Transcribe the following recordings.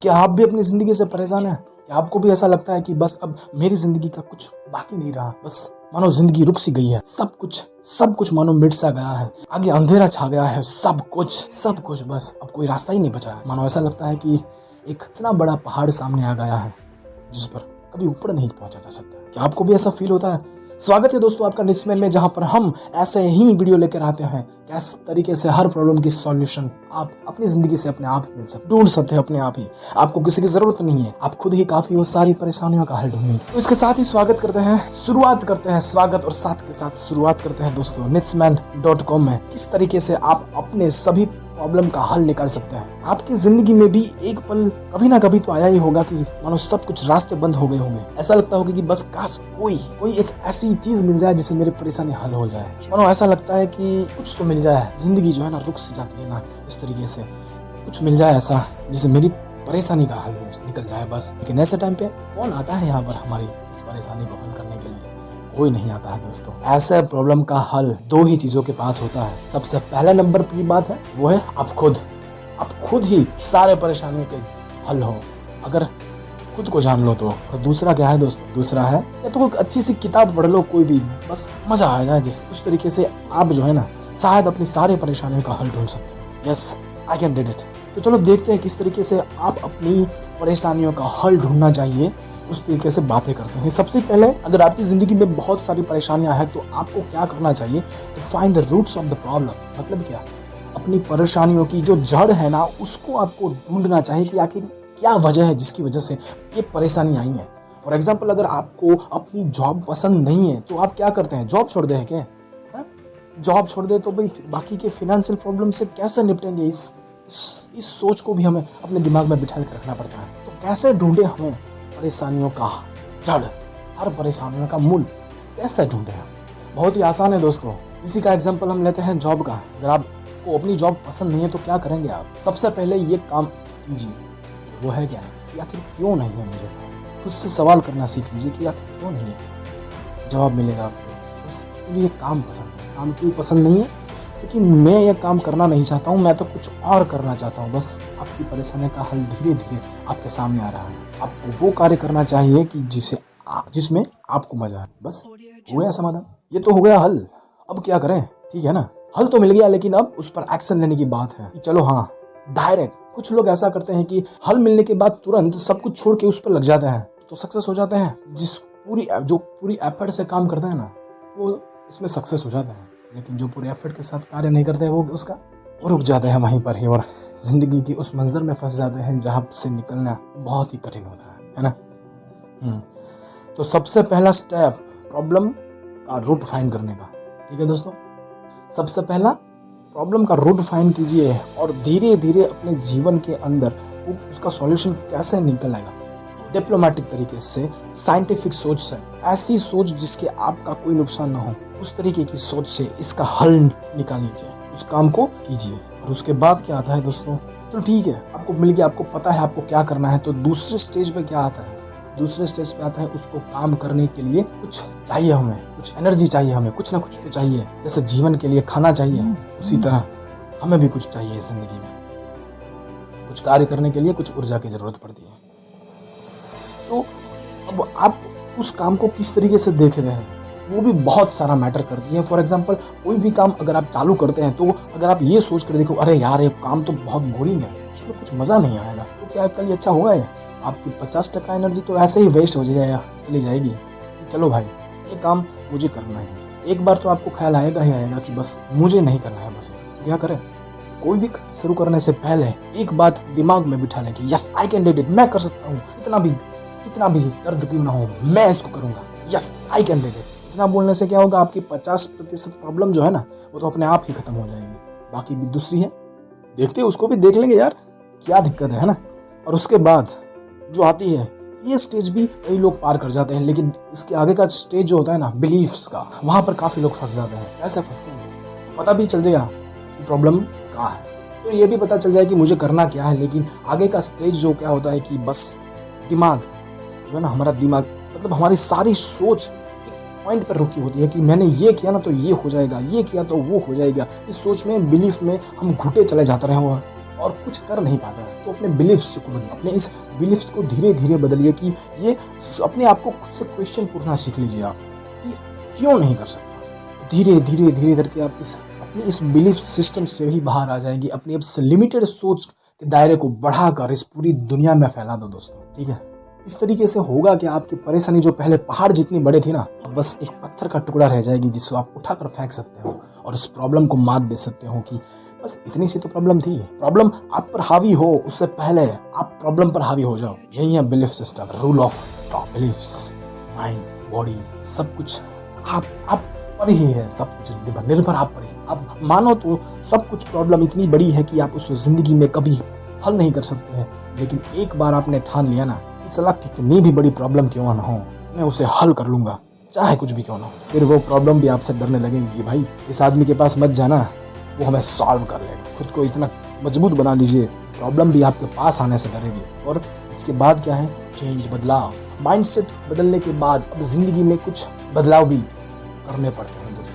क्या आप भी अपनी जिंदगी से परेशान हैं? क्या आपको भी ऐसा लगता है कि बस अब मेरी जिंदगी का कुछ बाकी नहीं रहा, बस मानो जिंदगी रुक सी गई है, सब कुछ मानो मिट सा गया है, आगे अंधेरा छा गया है, सब कुछ बस अब कोई रास्ता ही नहीं बचा है। मानो ऐसा लगता है कि एक इतना बड़ा पहाड़ सामने आ गया है जिस पर कभी ऊपर नहीं पहुंचा जा सकता। क्या आपको भी ऐसा फील होता है? स्वागत है दोस्तों आपका निट्समैन में, जहां पर हम ऐसे ही वीडियो लेकर आते हैं किस तरीके से हर प्रॉब्लम की सॉल्यूशन आप अपनी जिंदगी से अपने आप मिल सकते, ढूंढ सकते हैं अपने आप ही। आपको किसी की जरूरत नहीं है, आप खुद ही काफी हो सारी परेशानियों का हल ढूंढने। तो इसके साथ ही स्वागत करते हैं स्वागत और साथ के साथ शुरुआत करते हैं दोस्तों nitsman.com में किस तरीके से आप अपने सभी प्रॉब्लम का हल निकाल सकते हैं। आपकी जिंदगी में भी एक पल कभी ना कभी तो आया ही होगा कि मानो सब कुछ रास्ते बंद हो गए होंगे, ऐसा लगता होगा कि बस काश कोई एक ऐसी चीज मिल जाए जिससे मेरी परेशानी हल हो जाए। मानो ऐसा लगता है कि कुछ तो मिल जाए, जिंदगी जो है ना रुक सी जाती है ना, इस तरीके से कुछ मिल जाए ऐसा जिससे मेरी परेशानी का हल निकल जाए बस। लेकिन ऐसे टाइम पे कौन आता है यहाँ पर हमारी इस परेशानी को हल करने के लिए? कोई नहीं आता है दोस्तों। ऐसे प्रॉब्लम का हल दो ही चीजों के पास होता है। सबसे पहला नंबर की बात है वो है आप खुद ही सारे परेशानियों के हल हो, अगर खुद को जान लो तो। और दूसरा क्या है दोस्तों? दूसरा है या तो कोई अच्छी सी किताब पढ़ लो, कोई भी, बस मजा आ जाए जिस उस तरीके से आप जो है ना शायद अपनी सारी परेशानियों का हल ढूंढ सकते हैं। Yes, I can did it. तो चलो देखते हैं किस तरीके से आप अपनी परेशानियों का हल ढूंढना चाहिए, उस तरीके से बातें करते हैं। सबसे पहले अगर आपकी जिंदगी में बहुत सारी परेशानियां हैं तो आपको क्या करना चाहिए? तो find the roots of the problem. मतलब क्या? अपनी परेशानियों की जो जड़ है ना उसको आपको ढूंढना चाहिए कि आखिर क्या वजह है जिसकी वजह से ये परेशानी आई है। फॉर एग्जाम्पल, अगर आपको अपनी जॉब पसंद नहीं है तो आप क्या करते हैं? जॉब छोड़ दे है क्या? जॉब छोड़ दे तो भाई बाकी के फाइनेंशियल प्रॉब्लम से कैसे निपटेंगे? इस सोच को भी हमें अपने दिमाग में बिठा कर रखना पड़ता है। तो कैसे ढूंढे हमें परेशानियों का जड़, हर परेशानियों का मूल कैसे ढूंढे? बहुत ही आसान है दोस्तों। इसी का एग्जांपल हम लेते हैं जॉब का। अगर आपको अपनी जॉब पसंद नहीं है तो क्या करेंगे आप? सबसे पहले ये काम कीजिए, वो है क्या कि आखिर क्यों नहीं है मुझे? खुद से सवाल करना सीख लीजिए कि आखिर क्यों नहीं है। जवाब मिलेगा आपको, बस मुझे ये काम पसंद है। काम क्यों पसंद नहीं है? क्योंकि मैं ये काम करना नहीं चाहता हूँ, मैं तो कुछ और करना चाहता हूँ। बस आपकी परेशानी का हल धीरे धीरे आपके सामने आ रहा है। आपको वो कार्य करना चाहिए कि जिसमें आपको मजा आए। बस हो गया समाधान, ये तो हो गया हल। अब क्या करें? ठीक है ना, हल तो मिल गया, लेकिन अब उस पर एक्शन लेने की बात है कि चलो हाँ डायरेक्ट। कुछ लोग ऐसा करते हैं कि हल मिलने के बाद तुरंत सब कुछ छोड़ के उस पर लग जाते हैं तो सक्सेस हो जाते हैं। जो पूरी एफर्ट से काम करता है ना वो उसमें सक्सेस हो जाता है, लेकिन जो पूरे एफर्ट के साथ कार्य नहीं करते वो रुक जाते हैं वहीं पर ही और जिंदगी की उस मंजर में फंस जाते हैं जहाँ से निकलना बहुत ही कठिन होता है ना। तो सबसे पहला स्टेप प्रॉब्लम का रूट फाइंड करने का। ठीक है दोस्तों, सबसे पहला प्रॉब्लम का रूट फाइंड कीजिए और धीरे धीरे अपने जीवन के अंदर उसका सॉल्यूशन कैसे निकलेगा। डिप्लोमेटिक तरीके से, साइंटिफिक सोच से, ऐसी सोच जिसके आपका कोई नुकसान ना हो, उस तरीके की सोच से इसका हल निकाल लीजिए, उस काम को कीजिए। और उसके बाद क्या आता है दोस्तों? तो ठीक है, आपको मिल गया, आपको पता है आपको क्या करना है। तो दूसरे स्टेज पे क्या आता है? दूसरे स्टेज पे आता है उसको काम करने के लिए कुछ चाहिए, हमें कुछ एनर्जी चाहिए, हमें कुछ ना कुछ तो चाहिए। जैसे जीवन के लिए खाना चाहिए, उसी तरह हमें भी कुछ चाहिए जिंदगी में। कुछ कार्य करने के लिए कुछ ऊर्जा की जरूरत पड़ती है। तो अब आप उस काम को किस तरीके से देख रहे हैं वो भी बहुत सारा मैटर करती है। फॉर एग्जांपल, कोई भी काम अगर आप चालू करते हैं तो अगर आप ये सोच कर देखो अरे यार ये काम तो बहुत बोरिंग है, इसमें कुछ मजा नहीं आएगा, तो क्या आपका लिए अच्छा होगा? आपकी 50% एनर्जी तो ऐसे ही वेस्ट हो जाएगा, चली जाएगी। चलो भाई ये काम मुझे करना है। एक बार तो आपको ख्याल आएगा ही आएगा कि बस मुझे नहीं करना है। बस क्या करें? कोई भी शुरू करने से पहले एक बात दिमाग में बिठा लें कि yes I can did it, मैं कर सकता हूँ, कितना भी दर्द क्यों ना हो मैं इसको करूंगा। Yes I can did it. इतना बोलने से क्या होगा? आपकी 50% प्रॉब्लम जो है ना वो तो अपने आप ही खत्म हो जाएगी। बाकी भी दूसरी है, देखते हैं उसको भी देख लेंगे यार क्या दिक्कत है ना। और उसके बाद जो आती है ये स्टेज भी कई लोग पार कर जाते हैं, लेकिन इसके आगे का स्टेज जो होता है ना बिलीफ्स का, वहां पर काफी लोग फंस जाते हैं। कैसे फंसते हैं? पता भी चल जाएगा कि प्रॉब्लम कहाँ है, तो ये भी पता चल जाए कि मुझे करना क्या है। लेकिन आगे का स्टेज जो क्या होता है कि बस दिमाग जो है ना, हमारा दिमाग मतलब हमारी सारी सोच पॉइंट पर रुकी होती है कि मैंने ये किया ना तो ये हो जाएगा, ये किया तो वो हो जाएगा। इस सोच में, बिलीफ में हम घुटे चले जाते रहे और कुछ कर नहीं पाता है, तो अपने बिलीफ्स को बदलिए, अपने इस बिलीफ्स को धीरे धीरे बदलिए कि ये अपने आप को खुद से क्वेश्चन पूछना सीख लीजिए आप कि क्यों नहीं कर सकता। धीरे धीरे धीरे करके आप अपने इस बिलीफ सिस्टम से ही बाहर आ जाएंगे। अपनी अब लिमिटेड सोच के दायरे को बढ़ाकर इस पूरी दुनिया में फैला दो दोस्तों, ठीक है। इस तरीके से होगा कि आपकी परेशानी जो पहले पहाड़ जितनी बड़े थी ना, अब बस एक पत्थर का टुकड़ा रह जाएगी जिसको आप उठाकर फेंक सकते हो और इस प्रॉब्लम को मात दे सकते हो कि बस इतनी सी तो प्रॉब्लम थी। प्रॉब्लम आप पर हावी हो उससे पहले आप प्रॉब्लम पर हावी हो जाओ। यही है belief system, rule of beliefs, mind, body, सब कुछ आप पर ही है, सब कुछ निर्भर आप पर ही। आप मानो तो सब कुछ प्रॉब्लम इतनी बड़ी है कि आप उस जिंदगी में कभी हल नहीं कर सकते हैं, लेकिन एक बार आपने ठान लिया ना, सलाह कितनी भी बड़ी प्रॉब्लम क्यों ना हो, मैं उसे हल कर लूंगा, चाहे कुछ भी क्यों ना हो। फिर वो प्रॉब्लम भी आपसे डरने लगेगी कि भाई इस आदमी के पास मत जाना, वो हमें सॉल्व कर लेगा। खुद को इतना मजबूत बना लीजिए, प्रॉब्लम भी आपके पास आने से डरेगी। और इसके बाद क्या है, चेंज, बदलाव। माइंडसेट बदलने के बाद अब जिंदगी में कुछ बदलाव भी करने पड़ते हैं दोस्तों।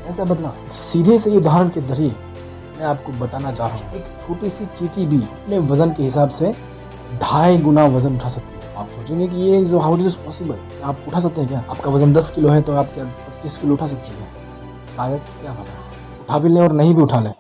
ऐसा बदलाव सीधे से उदाहरण के जरिए मैं आपको बताना चाह रहा हूँ। एक छोटी सी चींटी भी अपने वजन के हिसाब से 2.5 गुना वजन उठा सकती है। आप सोचेंगे कि ये जो हाउ इज दिस पॉसिबल, आप उठा सकते हैं क्या? आपका वजन 10 किलो है तो आप क्या 25 किलो उठा सकते हैं? शायद, क्या पता, उठा भी लें और नहीं भी उठा लें।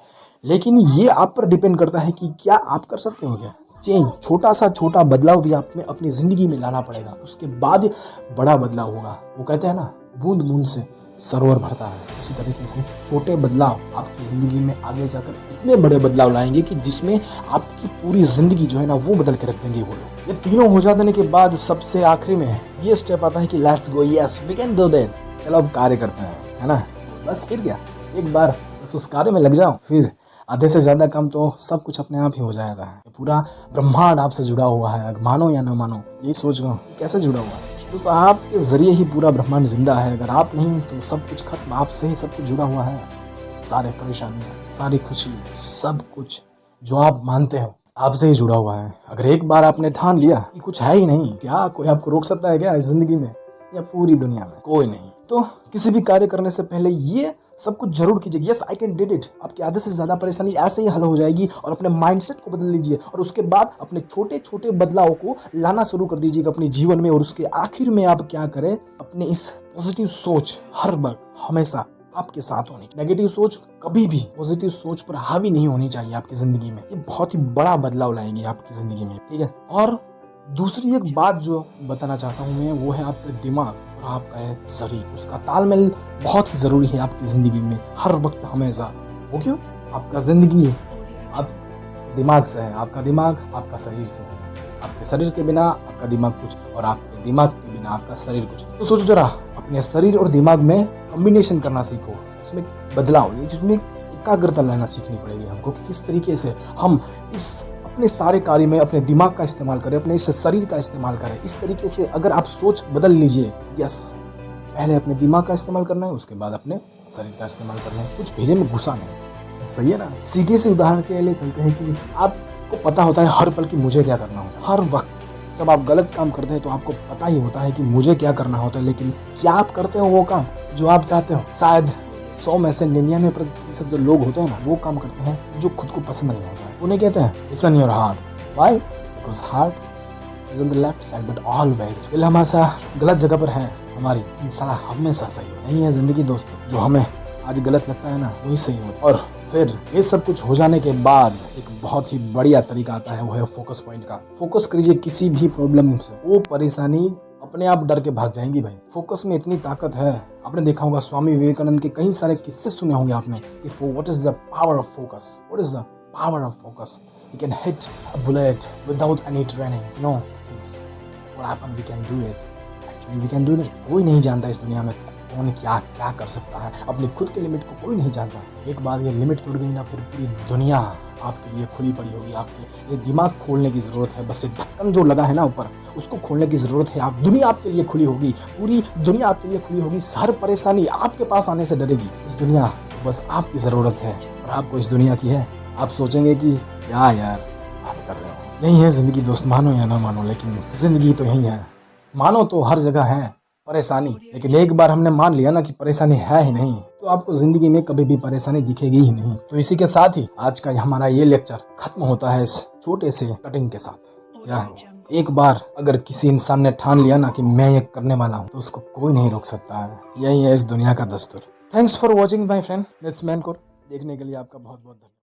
लेकिन ये आप पर डिपेंड करता है कि क्या आप कर सकते हो क्या चेंज। छोटा बदलाव भी आप में अपनी जिंदगी में लाना पड़ेगा, उसके बाद बड़ा बदलाव होगा। वो कहते हैं ना, बूंद बूंद से सरोवर भरता है। उसी तरीके से छोटे बदलाव आपकी जिंदगी में आगे जाकर इतने बड़े बदलाव लाएंगे कि जिसमें आपकी पूरी जिंदगी जो है ना वो बदल के रख देंगे वो लोग। ये तीनों हो जाने के बाद सबसे आखिरी में ये स्टेप आता है कि let's go, yes we can do that. चलो अब कार्य करते हैं, है ना। बस फिर क्या, एक बार बस उस कार्य में लग जाओ, फिर आधे से ज्यादा काम तो सब कुछ अपने आप ही हो जाता है। पूरा ब्रह्मांड आपसे जुड़ा हुआ है, मानो या ना मानो। यही सोच लो कैसे जुड़ा हुआ है तो आपके जरिए ही पूरा ब्रह्मांड जिंदा है। अगर आप नहीं तो सब कुछ खत्म, आपसे ही सब कुछ जुड़ा हुआ है। सारे परेशानियां, सारी खुशी, सब कुछ जो आप मानते हो आपसे ही जुड़ा हुआ है। अगर एक बार आपने ठान लिया कि कुछ है ही नहीं, क्या कोई आपको रोक सकता है क्या इस जिंदगी में या पूरी दुनिया में? कोई नहीं। तो किसी भी कार्य करने से पहले ये सब कुछ जरूर कीजिए, yes I can did it. आपकी आधे से ज्यादा परेशानी ऐसे ही हल हो जाएगी। और अपने माइंडसेट को बदल लीजिए और उसके बाद अपने छोटे छोटे बदलाव को लाना शुरू कर दीजिएगा अपने जीवन में। और उसके आखिर में आप क्या करें, अपने इस पॉजिटिव सोच हर वक्त हमेशा आपके साथ होनी। नेगेटिव सोच कभी भी पॉजिटिव सोच पर हावी नहीं होनी चाहिए आपकी जिंदगी में। ये बहुत ही बड़ा बदलाव लाएगी आपकी जिंदगी में, ठीक है। और दूसरी एक बात जो बताना चाहता हूँ मैं, वो है आपका दिमाग और आपका है शरीर। उसका तालमेल बहुत ही जरूरी है आपकी जिंदगी में हर वक्त, हमेशा। वो क्यों? आपका जिंदगी आप दिमाग से है, आपका दिमाग आपका शरीर से है। आपके शरीर के बिना आपका दिमाग कुछ, और आपके दिमाग के बिना आपका शरीर कुछ। तो सोचो जरा, अपने शरीर और दिमाग में कॉम्बिनेशन करना सीखो, उसमें बदलाव, इसमें एकाग्रता लाना सीखनी पड़ेगी हमको कि किस तरीके से हम इस अपने सारे कार्य में अपने दिमाग का इस्तेमाल करें, अपने इस शरीर का इस्तेमाल करें। इस तरीके से अगर आप सोच बदल लीजिए, यस, पहले अपने दिमाग का इस्तेमाल करना है, उसके बाद अपने शरीर का इस्तेमाल करना है। कुछ भेजे में घुसा नहीं, सही है ना। सीधे से उदाहरण के लिए चलते हैं कि आपको पता होता है हर पल की मुझे क्या करना होता है। हर वक्त जब आप गलत काम करते हैं तो आपको पता ही होता है कि मुझे क्या करना होता है, लेकिन क्या आप करते हो वो काम जो आप चाहते हो? शायद 100 में से 99% जो लोग होते हैं ना, वो काम करते हैं जो खुद को पसंद नहीं होता है। उन्हें कहते हैं listen your heart. Why? Because heart is on the left side but always. दिल हमेशा गलत जगह पर है हमारी, साला हमेशा सही हो। नहीं है जिंदगी दोस्तों, जो हमें आज गलत लगता है ना वही सही होता है। और फिर ये सब कुछ हो जाने के बाद एक बहुत ही बढ़िया तरीका आता है, वो है फोकस पॉइंट का। फोकस कीजिए किसी भी प्रॉब्लम से, वो परेशानी अपने आप डर के भाग जाएंगी भाई। फोकस में इतनी ताकत है। आपने देखा होगा स्वामी विवेकानंद के कई सारे किस्से सुने होंगे आपने कि what is the power of focus, what is the power of focus. You can hit a bullet without any training, no things what happen, we can do it, actually we can do it. कोई नहीं जानता इस दुनिया में कौन क्या क्या कर सकता है, अपनी खुद के लिमिट को कोई नहीं जानता। एक बार ये लिमिट टूट गई ना, फिर पूरी दुनिया आपके लिए खुली पड़ी होगी। आपके ये दिमाग खोलने की जरूरत है, बस ये ढक्कन जो लगा है ना ऊपर, उसको खोलने की जरूरत है। आप दुनिया आपके लिए खुली होगी, पूरी दुनिया आपके लिए खुली होगी। हर परेशानी आपके पास आने से डरेगी। इस दुनिया बस आपकी जरूरत है और आपको इस दुनिया की है। आप सोचेंगे कि क्या यार बात कर रहे हो। यही है जिंदगी दोस्त, मानो या ना मानो, लेकिन जिंदगी तो यही है। मानो तो हर जगह है परेशानी, लेकिन एक बार हमने मान लिया ना कि परेशानी है ही नहीं, तो तो आपको जिंदगी में कभी भी परेशानी दिखेगी ही नहीं। तो इसी के साथ ही आज का हमारा ये लेक्चर खत्म होता है इस छोटे से कटिंग के साथ। क्या है, एक बार अगर किसी इंसान ने ठान लिया ना कि मैं ये करने वाला हूँ, तो उसको कोई नहीं रोक सकता है। यही है इस दुनिया का दस्तूर। Thanks for watching my friend. Let's man को देखने के लिए आपका बहुत बहुत धन्यवाद।